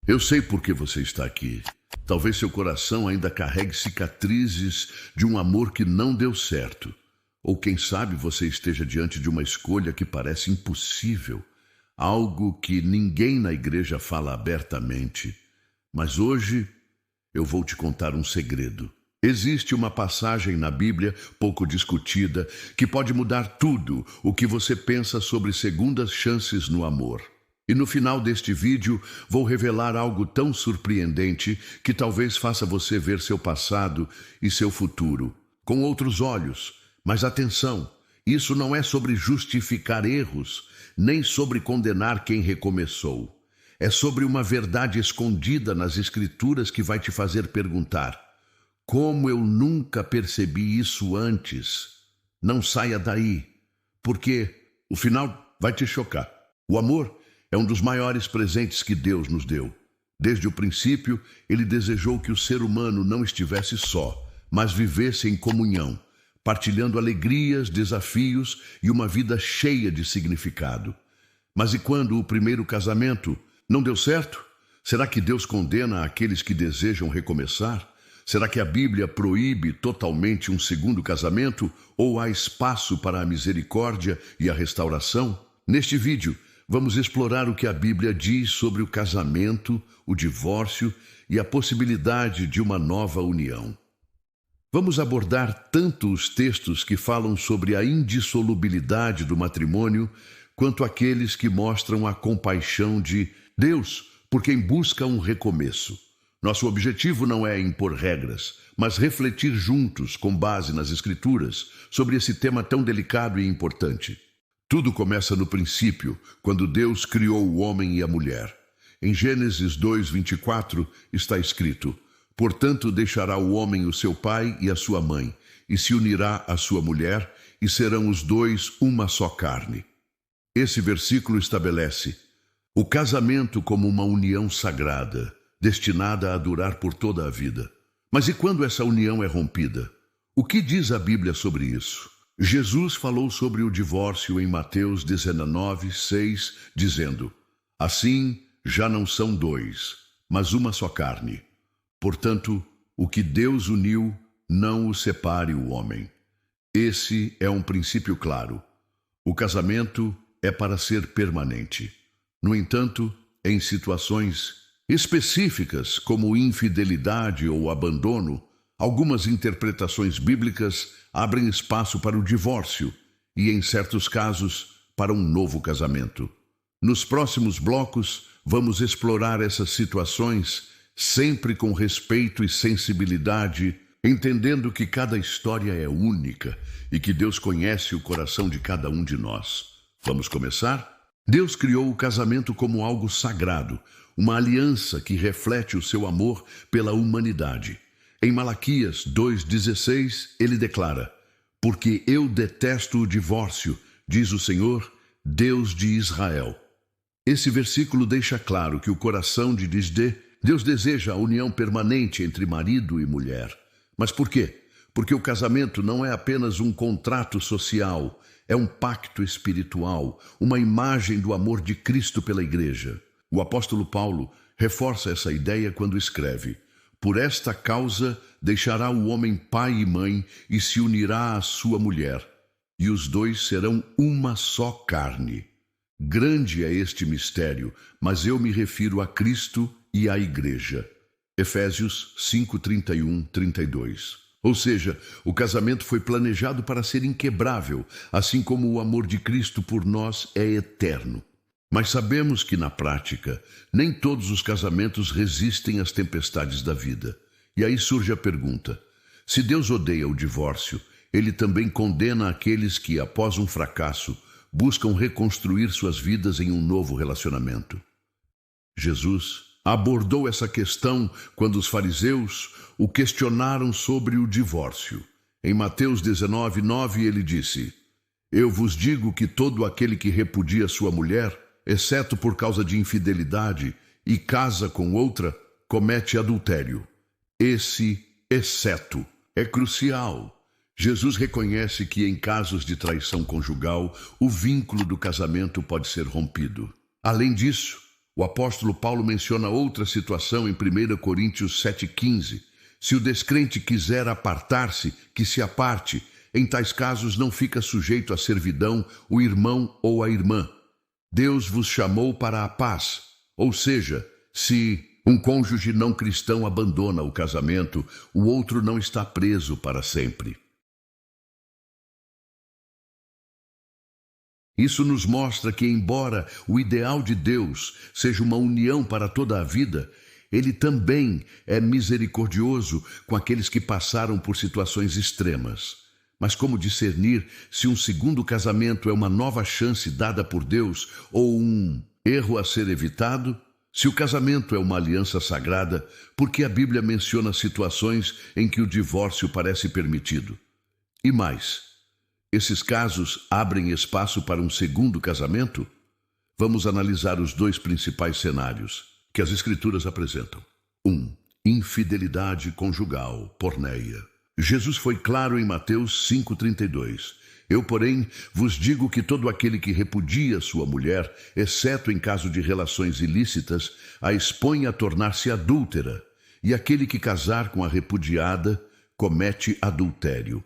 Eu sei por que você está aqui. Talvez seu coração ainda carregue cicatrizes de um amor que não deu certo. Ou quem sabe você esteja diante de uma escolha que parece impossível. Algo que ninguém na igreja fala abertamente. Mas hoje eu vou te contar um segredo. Existe uma passagem na Bíblia, pouco discutida, que pode mudar tudo o que você pensa sobre segundas chances no amor. E no final deste vídeo, vou revelar algo tão surpreendente que talvez faça você ver seu passado e seu futuro com outros olhos. Mas atenção, isso não é sobre justificar erros, nem sobre condenar quem recomeçou. É sobre uma verdade escondida nas Escrituras que vai te fazer perguntar: como eu nunca percebi isso antes? Não saia daí, porque o final vai te chocar. O amor é um dos maiores presentes que Deus nos deu. Desde o princípio, Ele desejou que o ser humano não estivesse só, mas vivesse em comunhão, partilhando alegrias, desafios e uma vida cheia de significado. Mas e quando o primeiro casamento não deu certo? Será que Deus condena aqueles que desejam recomeçar? Será que a Bíblia proíbe totalmente um segundo casamento ou há espaço para a misericórdia e a restauração? Neste vídeo, vamos explorar o que a Bíblia diz sobre o casamento, o divórcio e a possibilidade de uma nova união. Vamos abordar tanto os textos que falam sobre a indissolubilidade do matrimônio, quanto aqueles que mostram a compaixão de Deus por quem busca um recomeço. Nosso objetivo não é impor regras, mas refletir juntos, com base nas Escrituras, sobre esse tema tão delicado e importante. Tudo começa no princípio, quando Deus criou o homem e a mulher. Em Gênesis 2:24 está escrito: portanto deixará o homem o seu pai e a sua mãe, e se unirá à sua mulher, e serão os dois uma só carne. Esse versículo estabelece o casamento como uma união sagrada, destinada a durar por toda a vida. Mas e quando essa união é rompida? O que diz a Bíblia sobre isso? Jesus falou sobre o divórcio em Mateus 19:6, dizendo: assim já não são dois, mas uma só carne. Portanto, o que Deus uniu, não o separe o homem. Esse é um princípio claro. O casamento é para ser permanente. No entanto, em situações específicas, como infidelidade ou abandono, algumas interpretações bíblicas abrem espaço para o divórcio e, em certos casos, para um novo casamento. Nos próximos blocos, vamos explorar essas situações sempre com respeito e sensibilidade, entendendo que cada história é única e que Deus conhece o coração de cada um de nós. Vamos começar? Deus criou o casamento como algo sagrado, uma aliança que reflete o seu amor pela humanidade. Em Malaquias 2:16, ele declara: porque eu detesto o divórcio, diz o Senhor, Deus de Israel. Esse versículo deixa claro que o coração de Deus deseja a união permanente entre marido e mulher. Mas por quê? Porque o casamento não é apenas um contrato social, é um pacto espiritual, uma imagem do amor de Cristo pela igreja. O apóstolo Paulo reforça essa ideia quando escreve: por esta causa deixará o homem pai e mãe e se unirá à sua mulher, e os dois serão uma só carne. Grande é este mistério, mas eu me refiro a Cristo e à igreja. Efésios 5:31-32. Ou seja, o casamento foi planejado para ser inquebrável, assim como o amor de Cristo por nós é eterno. Mas sabemos que, na prática, nem todos os casamentos resistem às tempestades da vida. E aí surge a pergunta: se Deus odeia o divórcio, Ele também condena aqueles que, após um fracasso, buscam reconstruir suas vidas em um novo relacionamento. Jesus abordou essa questão quando os fariseus o questionaram sobre o divórcio. Em Mateus 19:9 ele disse: eu vos digo que todo aquele que repudia sua mulher, exceto por causa de infidelidade, e casa com outra, comete adultério. Esse exceto é crucial. Jesus reconhece que em casos de traição conjugal, o vínculo do casamento pode ser rompido. Além disso, O apóstolo Paulo menciona outra situação em 1 Coríntios 7,15. Se o descrente quiser apartar-se, que se aparte. Em tais casos não fica sujeito à servidão o irmão ou a irmã. Deus vos chamou para a paz. Ou seja, se um cônjuge não cristão abandona o casamento, o outro não está preso para sempre. Isso nos mostra que, embora o ideal de Deus seja uma união para toda a vida, Ele também é misericordioso com aqueles que passaram por situações extremas. Mas como discernir se um segundo casamento é uma nova chance dada por Deus ou um erro a ser evitado? Se o casamento é uma aliança sagrada, por que a Bíblia menciona situações em que o divórcio parece permitido? E mais, esses casos abrem espaço para um segundo casamento? Vamos analisar os dois principais cenários que as Escrituras apresentam. 1. Infidelidade conjugal, porneia. Jesus foi claro em Mateus 5,32. Eu, porém, vos digo que todo aquele que repudia sua mulher, exceto em caso de relações ilícitas, a expõe a tornar-se adúltera, e aquele que casar com a repudiada comete adultério.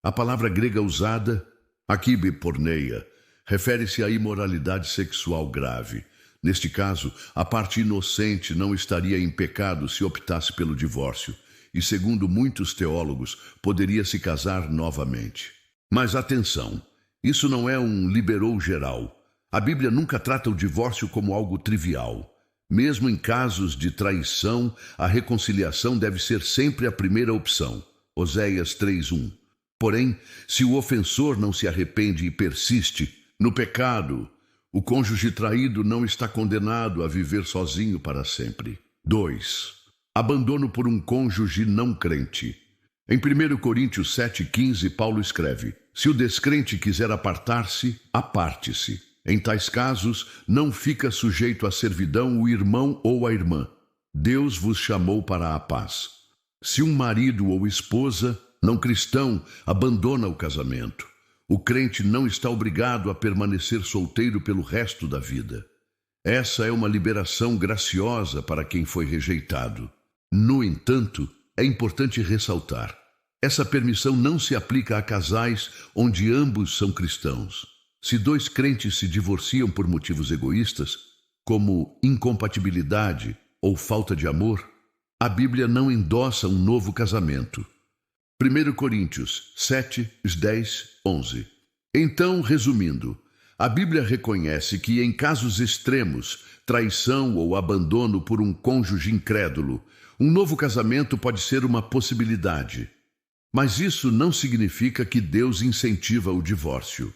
A palavra grega usada, aqui porneia, refere-se à imoralidade sexual grave. Neste caso, a parte inocente não estaria em pecado se optasse pelo divórcio, e segundo muitos teólogos, poderia se casar novamente. Mas atenção, isso não é um liberou geral. A Bíblia nunca trata o divórcio como algo trivial. Mesmo em casos de traição, a reconciliação deve ser sempre a primeira opção. Oséias 3:1. Porém, se o ofensor não se arrepende e persiste no pecado, o cônjuge traído não está condenado a viver sozinho para sempre. 2. Abandono por um cônjuge não crente. Em 1 Coríntios 7,15, Paulo escreve: se o descrente quiser apartar-se, aparte-se. Em tais casos, não fica sujeito à servidão o irmão ou a irmã. Deus vos chamou para a paz. Se um marido ou esposa não cristão abandona o casamento, o crente não está obrigado a permanecer solteiro pelo resto da vida. Essa é uma liberação graciosa para quem foi rejeitado. No entanto, é importante ressaltar: essa permissão não se aplica a casais onde ambos são cristãos. Se dois crentes se divorciam por motivos egoístas, como incompatibilidade ou falta de amor, a Bíblia não endossa um novo casamento. 1 Coríntios 7, 10, 11. Então, resumindo, a Bíblia reconhece que em casos extremos, traição ou abandono por um cônjuge incrédulo, um novo casamento pode ser uma possibilidade. Mas isso não significa que Deus incentiva o divórcio.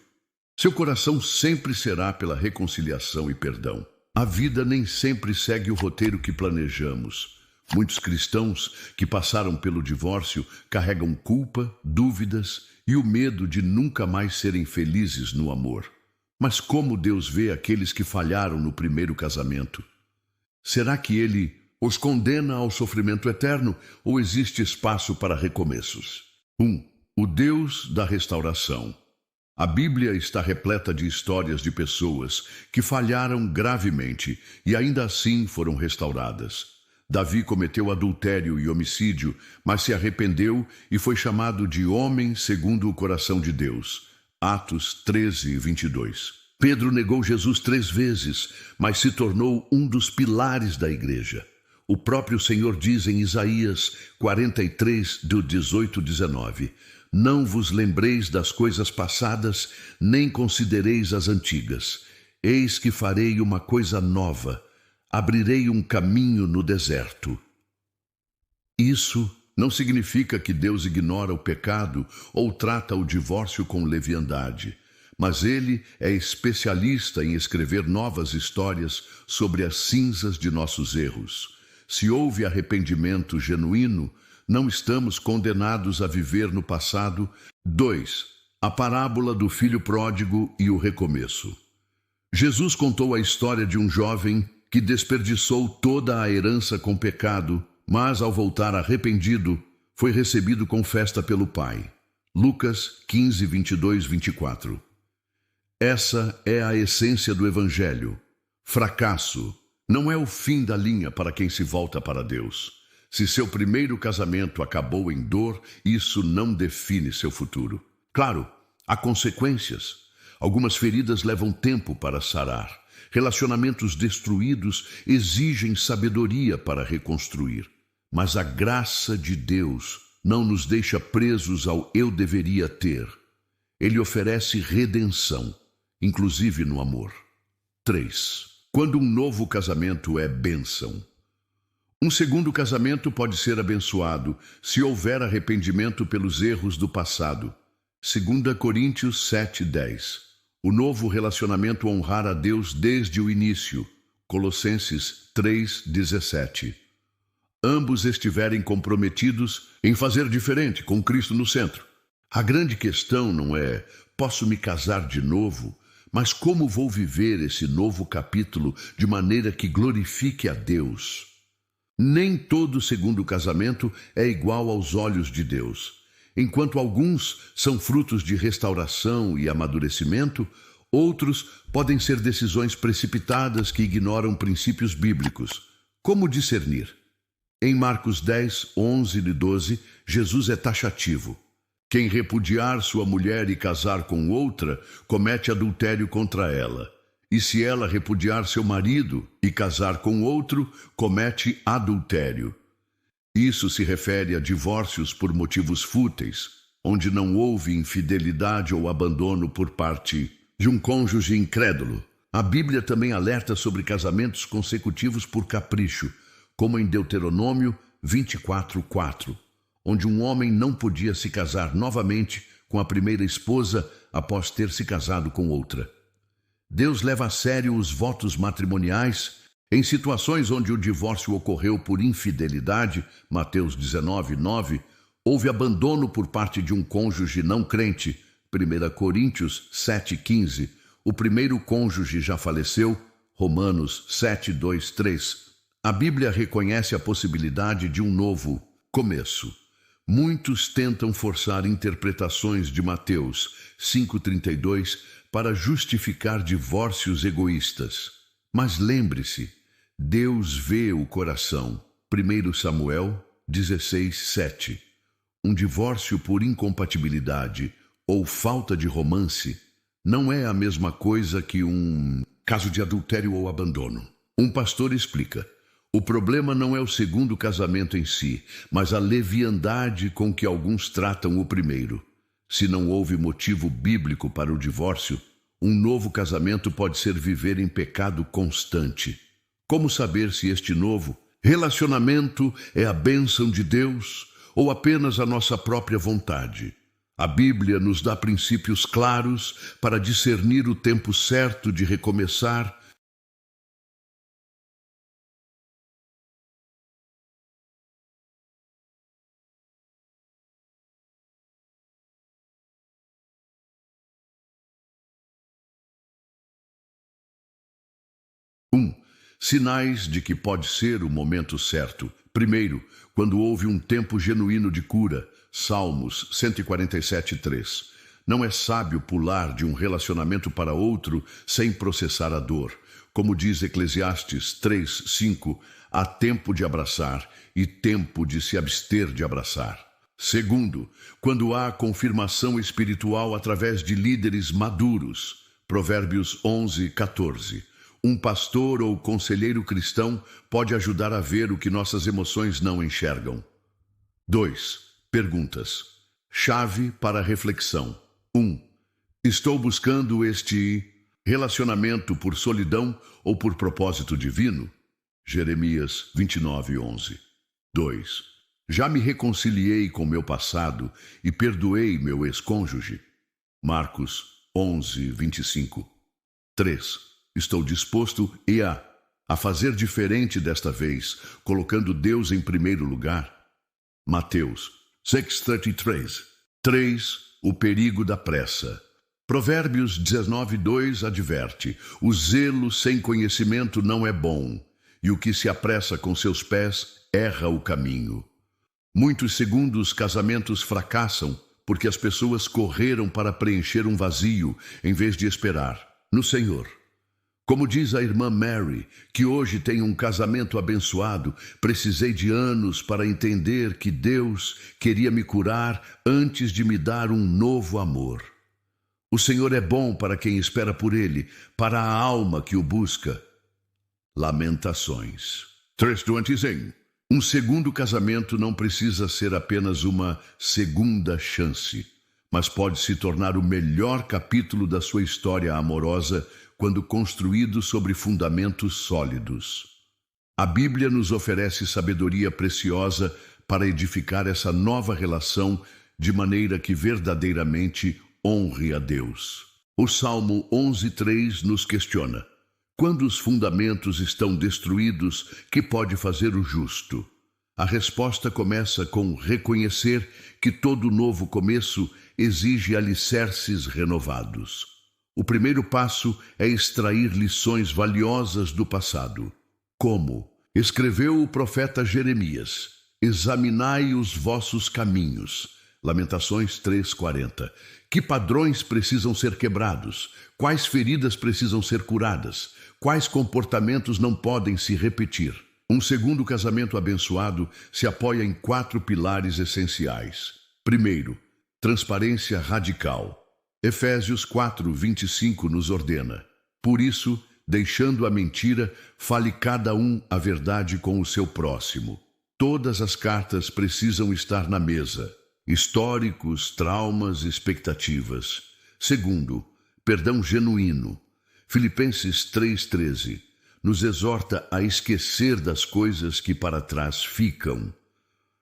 Seu coração sempre será pela reconciliação e perdão. A vida nem sempre segue o roteiro que planejamos. Muitos cristãos que passaram pelo divórcio carregam culpa, dúvidas e o medo de nunca mais serem felizes no amor. Mas como Deus vê aqueles que falharam no primeiro casamento? Será que Ele os condena ao sofrimento eterno ou existe espaço para recomeços? 1. O Deus da restauração. A Bíblia está repleta de histórias de pessoas que falharam gravemente e ainda assim foram restauradas. Davi cometeu adultério e homicídio, mas se arrependeu e foi chamado de homem segundo o coração de Deus. Atos 13, 22. Pedro negou Jesus 3 vezes, mas se tornou um dos pilares da igreja. O próprio Senhor diz em Isaías 43, do 18, 19: não vos lembreis das coisas passadas, nem considereis as antigas. Eis que farei uma coisa nova. Abrirei um caminho no deserto. Isso não significa que Deus ignora o pecado ou trata o divórcio com leviandade, mas Ele é especialista em escrever novas histórias sobre as cinzas de nossos erros. Se houve arrependimento genuíno, não estamos condenados a viver no passado. 2. A parábola do filho pródigo e o recomeço. Jesus contou a história de um jovem que desperdiçou toda a herança com pecado, mas ao voltar arrependido, foi recebido com festa pelo pai. Lucas 15, 22, 24. Essa é a essência do Evangelho. Fracasso não é o fim da linha para quem se volta para Deus. Se seu primeiro casamento acabou em dor, isso não define seu futuro. Claro, há consequências. Algumas feridas levam tempo para sarar. Relacionamentos destruídos exigem sabedoria para reconstruir. Mas a graça de Deus não nos deixa presos ao eu deveria ter. Ele oferece redenção, inclusive no amor. 3. Quando um novo casamento é bênção. Um segundo casamento pode ser abençoado se houver arrependimento pelos erros do passado. 2 Coríntios 7:10. O novo relacionamento honrar a Deus desde o início. Colossenses 3:17. Ambos estiverem comprometidos em fazer diferente, com Cristo no centro. A grande questão não é, posso me casar de novo, mas como vou viver esse novo capítulo de maneira que glorifique a Deus? Nem todo segundo casamento é igual aos olhos de Deus. Enquanto alguns são frutos de restauração e amadurecimento, outros podem ser decisões precipitadas que ignoram princípios bíblicos. Como discernir? Em Marcos 10, 11 e 12, Jesus é taxativo. Quem repudiar sua mulher e casar com outra, comete adultério contra ela. E se ela repudiar seu marido e casar com outro, comete adultério. Isso se refere a divórcios por motivos fúteis, onde não houve infidelidade ou abandono por parte de um cônjuge incrédulo. A Bíblia também alerta sobre casamentos consecutivos por capricho, como em Deuteronômio 24:4, onde um homem não podia se casar novamente com a primeira esposa após ter se casado com outra. Deus leva a sério os votos matrimoniais em situações onde o divórcio ocorreu por infidelidade, Mateus 19:9, houve abandono por parte de um cônjuge não crente, 1 Coríntios 7:15, o primeiro cônjuge já faleceu, Romanos 7:2-3. A Bíblia reconhece a possibilidade de um novo começo. Muitos tentam forçar interpretações de Mateus 5:32 para justificar divórcios egoístas. Mas lembre-se, Deus vê o coração. 1 Samuel 16:7. Um divórcio por incompatibilidade ou falta de romance não é a mesma coisa que um caso de adultério ou abandono. Um pastor explica: o problema não é o segundo casamento em si, mas a leviandade com que alguns tratam o primeiro. Se não houve motivo bíblico para o divórcio, um novo casamento pode ser viver em pecado constante. Como saber se este novo relacionamento é a bênção de Deus ou apenas a nossa própria vontade? A Bíblia nos dá princípios claros para discernir o tempo certo de recomeçar. Sinais de que pode ser o momento certo. Primeiro, quando houve um tempo genuíno de cura. Salmos 147:3. Não é sábio pular de um relacionamento para outro sem processar a dor. Como diz Eclesiastes 3:5, há tempo de abraçar e tempo de se abster de abraçar. Segundo, quando há confirmação espiritual através de líderes maduros. Provérbios 11:14. Um pastor ou conselheiro cristão pode ajudar a ver o que nossas emoções não enxergam. 2. Perguntas. Chave para a reflexão. 1. Estou buscando este relacionamento por solidão ou por propósito divino? Jeremias 29:11. 2. Já me reconciliei com meu passado e perdoei meu ex-cônjuge? Marcos 11:25. 3. Estou disposto a fazer diferente desta vez, colocando Deus em primeiro lugar? Mateus 6:33. 3. O perigo da pressa. Provérbios 19:2 adverte: o zelo sem conhecimento não é bom, e o que se apressa com seus pés erra o caminho. Muitos segundos casamentos fracassam porque as pessoas correram para preencher um vazio em vez de esperar no Senhor. Como diz a irmã Mary, que hoje tem um casamento abençoado, precisei de anos para entender que Deus queria me curar antes de me dar um novo amor. O Senhor é bom para quem espera por Ele, para a alma que o busca. Lamentações 3:25. Um segundo casamento não precisa ser apenas uma segunda chance, mas pode se tornar o melhor capítulo da sua história amorosa quando construído sobre fundamentos sólidos. A Bíblia nos oferece sabedoria preciosa para edificar essa nova relação de maneira que verdadeiramente honre a Deus. O Salmo 11:3 nos questiona: quando os fundamentos estão destruídos, que pode fazer o justo? A resposta começa com reconhecer que todo novo começo exige alicerces renovados. O primeiro passo é extrair lições valiosas do passado. Como? Escreveu o profeta Jeremias: examinai os vossos caminhos. Lamentações 3:40. Que padrões precisam ser quebrados? Quais feridas precisam ser curadas? Quais comportamentos não podem se repetir? Um segundo casamento abençoado se apoia em 4 pilares essenciais. Primeiro, transparência radical. Efésios 4:25 nos ordena: por isso, deixando a mentira, fale cada um a verdade com o seu próximo. Todas as cartas precisam estar na mesa. Históricos, traumas, expectativas. Segundo, perdão genuíno. Filipenses 3:13 nos exorta a esquecer das coisas que para trás ficam.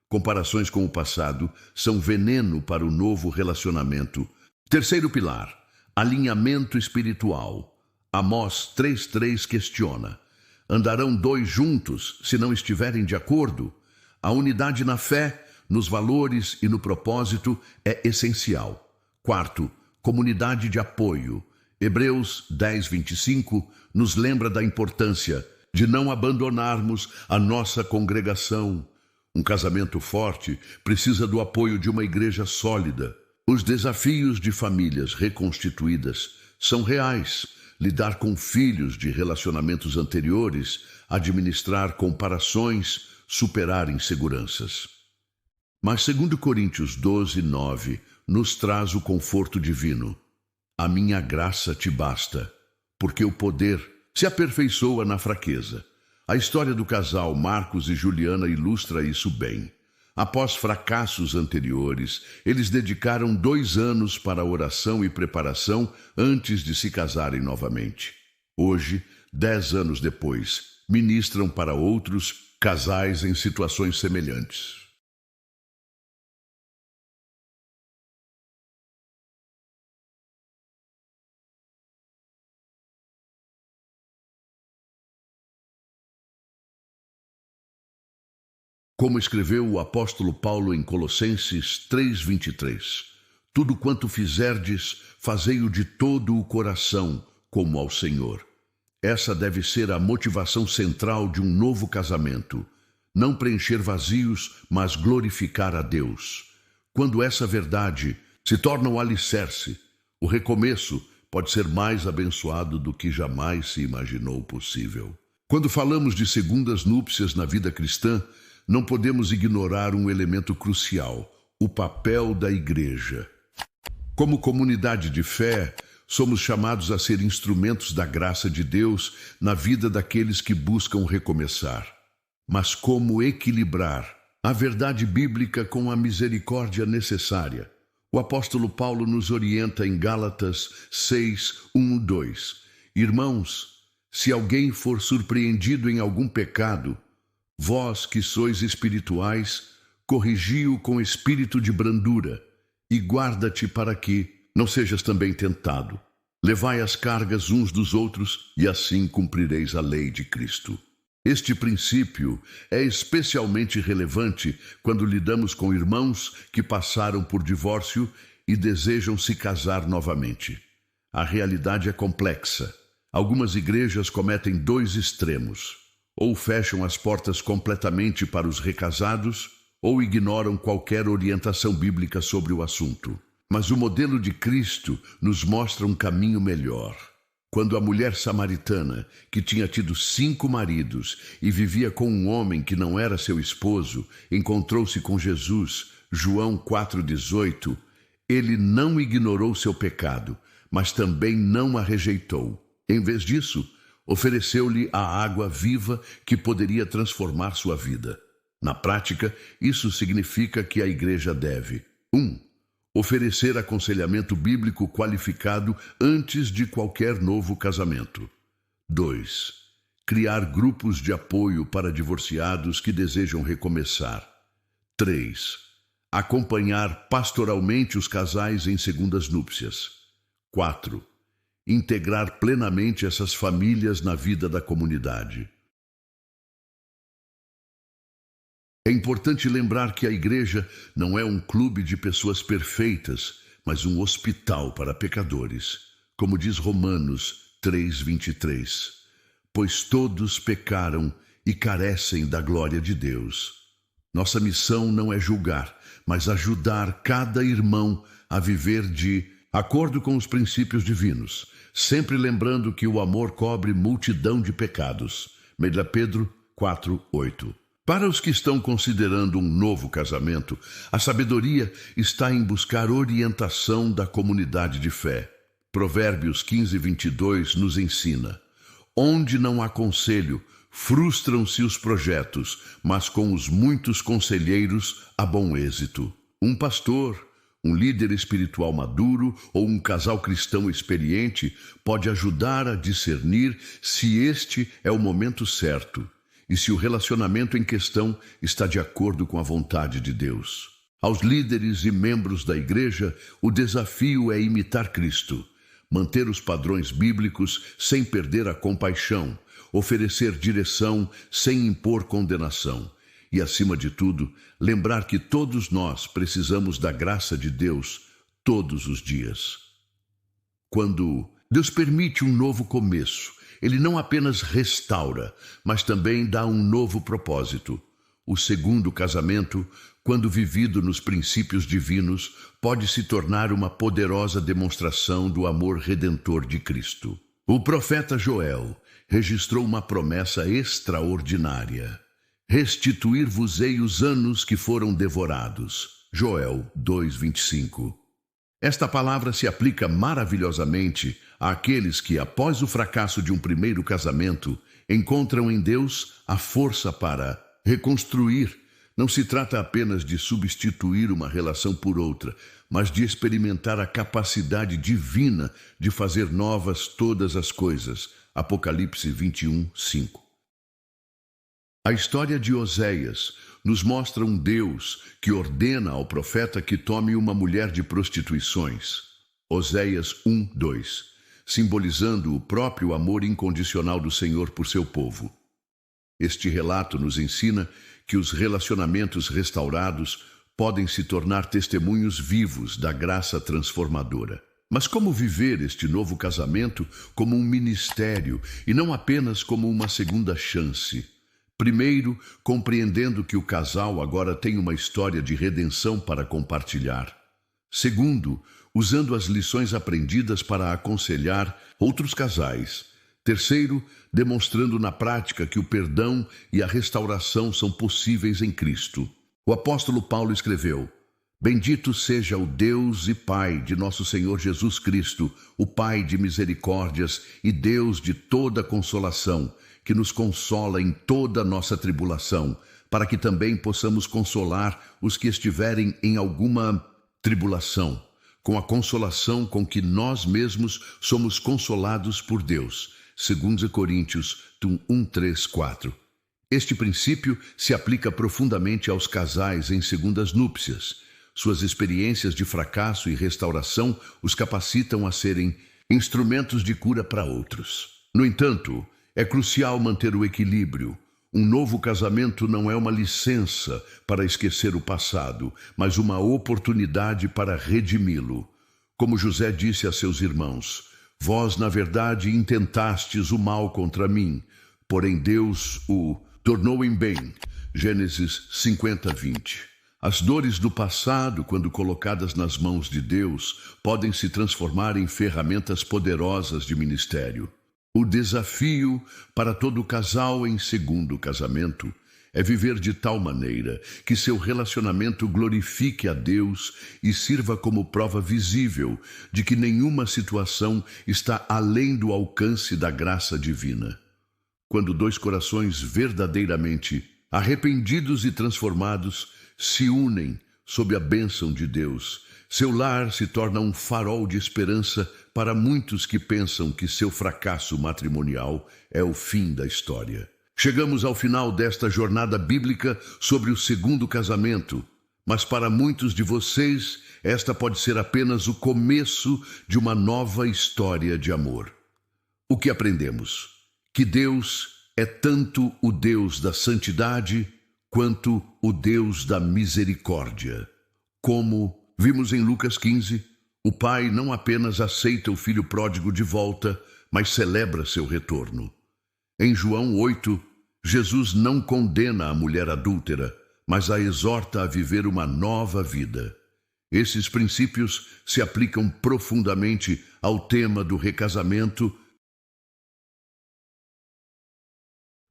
Comparações com o passado são veneno para o novo relacionamento. Terceiro pilar, alinhamento espiritual. Amós 3:3 questiona: andarão 2 juntos se não estiverem de acordo? A unidade na fé, nos valores e no propósito é essencial. Quarto, comunidade de apoio. Hebreus 10:25 nos lembra da importância de não abandonarmos a nossa congregação. Um casamento forte precisa do apoio de uma igreja sólida. Os desafios de famílias reconstituídas são reais. Lidar com filhos de relacionamentos anteriores, administrar comparações, superar inseguranças. Mas 2 Coríntios 12:9 nos traz o conforto divino. A minha graça te basta, porque o poder se aperfeiçoa na fraqueza. A história do casal Marcos e Juliana ilustra isso bem. Após fracassos anteriores, eles dedicaram 2 anos para a oração e preparação antes de se casarem novamente. Hoje, 10 anos depois, ministram para outros casais em situações semelhantes. Como escreveu o apóstolo Paulo em Colossenses 3:23, tudo quanto fizerdes, fazei-o de todo o coração, como ao Senhor. Essa deve ser a motivação central de um novo casamento. Não preencher vazios, mas glorificar a Deus. Quando essa verdade se torna um alicerce, o recomeço pode ser mais abençoado do que jamais se imaginou possível. Quando falamos de segundas núpcias na vida cristã, não podemos ignorar um elemento crucial: o papel da igreja. Como comunidade de fé, somos chamados a ser instrumentos da graça de Deus na vida daqueles que buscam recomeçar. Mas como equilibrar a verdade bíblica com a misericórdia necessária? O apóstolo Paulo nos orienta em Gálatas 6:1-2. Irmãos, se alguém for surpreendido em algum pecado, vós que sois espirituais, corrigi-o com espírito de brandura, e guarda-te para que não sejas também tentado. Levai as cargas uns dos outros, e assim cumprireis a lei de Cristo. Este princípio é especialmente relevante quando lidamos com irmãos que passaram por divórcio e desejam se casar novamente. A realidade é complexa. Algumas igrejas cometem 2 extremos: ou fecham as portas completamente para os recasados, ou ignoram qualquer orientação bíblica sobre o assunto. Mas o modelo de Cristo nos mostra um caminho melhor. Quando a mulher samaritana, que tinha tido 5 maridos e vivia com um homem que não era seu esposo, encontrou-se com Jesus, João 4,18, ele não ignorou seu pecado, mas também não a rejeitou. Em vez disso, ofereceu-lhe a água viva que poderia transformar sua vida. Na prática, isso significa que a igreja deve: 1. Oferecer aconselhamento bíblico qualificado antes de qualquer novo casamento. 2. Criar grupos de apoio para divorciados que desejam recomeçar. 3. Acompanhar pastoralmente os casais em segundas núpcias. 4. Integrar plenamente essas famílias na vida da comunidade. É importante lembrar que a igreja não é um clube de pessoas perfeitas, mas um hospital para pecadores, como diz Romanos 3,23. Pois todos pecaram e carecem da glória de Deus. Nossa missão não é julgar, mas ajudar cada irmão a viver de acordo com os princípios divinos, sempre lembrando que o amor cobre multidão de pecados. 1 Pedro 4,8. Para os que estão considerando um novo casamento, a sabedoria está em buscar orientação da comunidade de fé. Provérbios 15:22 nos ensina: onde não há conselho, frustram-se os projetos, mas com os muitos conselheiros há bom êxito. Um pastor, um líder espiritual maduro ou um casal cristão experiente pode ajudar a discernir se este é o momento certo e se o relacionamento em questão está de acordo com a vontade de Deus. Aos líderes e membros da igreja, o desafio é imitar Cristo, manter os padrões bíblicos sem perder a compaixão, oferecer direção sem impor condenação e, acima de tudo, lembrar que todos nós precisamos da graça de Deus todos os dias. Quando Deus permite um novo começo, Ele não apenas restaura, mas também dá um novo propósito. O segundo casamento, quando vivido nos princípios divinos, pode se tornar uma poderosa demonstração do amor redentor de Cristo. O profeta Joel registrou uma promessa extraordinária: restituir-vos-ei os anos que foram devorados. Joel 2:25. Esta palavra se aplica maravilhosamente àqueles que, após o fracasso de um primeiro casamento, encontram em Deus a força para reconstruir. Não se trata apenas de substituir uma relação por outra, mas de experimentar a capacidade divina de fazer novas todas as coisas. Apocalipse 21:5. A história de Oséias nos mostra um Deus que ordena ao profeta que tome uma mulher de prostituições. Oséias 1:2, simbolizando o próprio amor incondicional do Senhor por seu povo. Este relato nos ensina que os relacionamentos restaurados podem se tornar testemunhos vivos da graça transformadora. Mas como viver este novo casamento como um ministério e não apenas como uma segunda chance? Primeiro, compreendendo que o casal agora tem uma história de redenção para compartilhar. Segundo, usando as lições aprendidas para aconselhar outros casais. Terceiro, demonstrando na prática que o perdão e a restauração são possíveis em Cristo. O apóstolo Paulo escreveu: Bendito seja o Deus e Pai de nosso Senhor Jesus Cristo, o Pai de misericórdias e Deus de toda consolação, que nos consola em toda nossa tribulação, para que também possamos consolar os que estiverem em alguma tribulação, com a consolação com que nós mesmos somos consolados por Deus. 2 Coríntios 1:3-4. Este princípio se aplica profundamente aos casais em segundas núpcias. Suas experiências de fracasso e restauração os capacitam a serem instrumentos de cura para outros. No entanto, é crucial manter o equilíbrio. Um novo casamento não é uma licença para esquecer o passado, mas uma oportunidade para redimi-lo. Como José disse a seus irmãos: Vós, na verdade, intentastes o mal contra mim, porém Deus o tornou em bem. Gênesis 50:20. As dores do passado, quando colocadas nas mãos de Deus, podem se transformar em ferramentas poderosas de ministério. O desafio para todo casal em segundo casamento é viver de tal maneira que seu relacionamento glorifique a Deus e sirva como prova visível de que nenhuma situação está além do alcance da graça divina. Quando dois corações verdadeiramente arrependidos e transformados se unem sob a bênção de Deus, seu lar se torna um farol de esperança para muitos que pensam que seu fracasso matrimonial é o fim da história. Chegamos ao final desta jornada bíblica sobre o segundo casamento, mas para muitos de vocês, esta pode ser apenas o começo de uma nova história de amor. O que aprendemos? Que Deus é tanto o Deus da santidade quanto o Deus da misericórdia. Como vimos em Lucas 15, o pai não apenas aceita o filho pródigo de volta, mas celebra seu retorno. Em João 8, Jesus não condena a mulher adúltera, mas a exorta a viver uma nova vida. Esses princípios se aplicam profundamente ao tema do recasamento.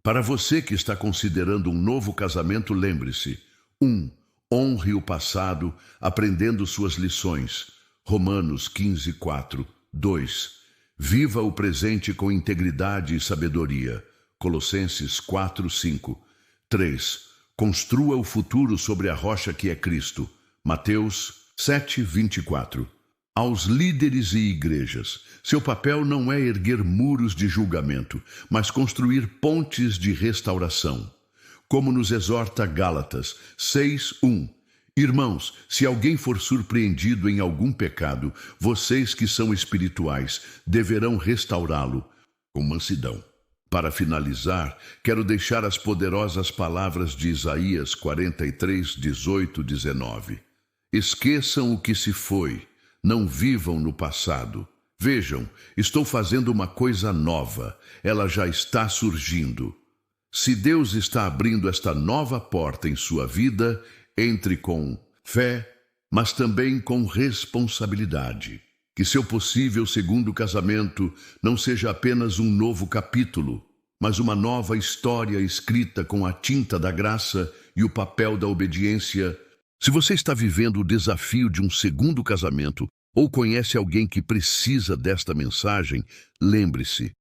Para você que está considerando um novo casamento, lembre-se: 1. Honre o passado, aprendendo suas lições. Romanos 15:4. 2. Viva o presente com integridade e sabedoria. Colossenses 4:5. 3. Construa o futuro sobre a rocha que é Cristo. Mateus 7:24. Aos líderes e igrejas, seu papel não é erguer muros de julgamento, mas construir pontes de restauração. Como nos exorta Gálatas 6:1. Irmãos, se alguém for surpreendido em algum pecado, vocês que são espirituais deverão restaurá-lo com mansidão. Para finalizar, quero deixar as poderosas palavras de Isaías 43:18-19. Esqueçam o que se foi, não vivam no passado. Vejam, estou fazendo uma coisa nova, ela já está surgindo. Se Deus está abrindo esta nova porta em sua vida, entre com fé, mas também com responsabilidade. Que seu possível segundo casamento não seja apenas um novo capítulo, mas uma nova história escrita com a tinta da graça e o papel da obediência. Se você está vivendo o desafio de um segundo casamento ou conhece alguém que precisa desta mensagem, lembre-se: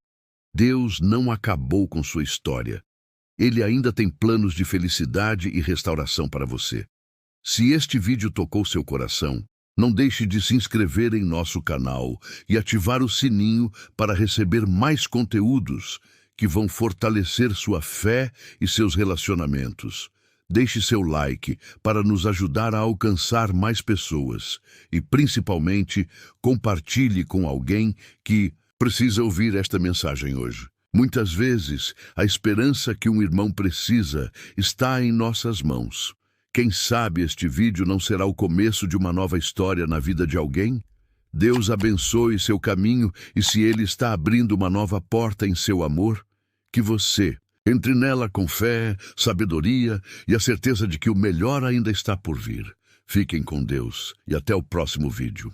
Deus não acabou com sua história. Ele ainda tem planos de felicidade e restauração para você. Se este vídeo tocou seu coração, não deixe de se inscrever em nosso canal e ativar o sininho para receber mais conteúdos que vão fortalecer sua fé e seus relacionamentos. Deixe seu like para nos ajudar a alcançar mais pessoas e, principalmente, compartilhe com alguém que precisa ouvir esta mensagem hoje. Muitas vezes, a esperança que um irmão precisa está em nossas mãos. Quem sabe este vídeo não será o começo de uma nova história na vida de alguém? Deus abençoe seu caminho e se Ele está abrindo uma nova porta em seu amor, que você entre nela com fé, sabedoria e a certeza de que o melhor ainda está por vir. Fiquem com Deus e até o próximo vídeo.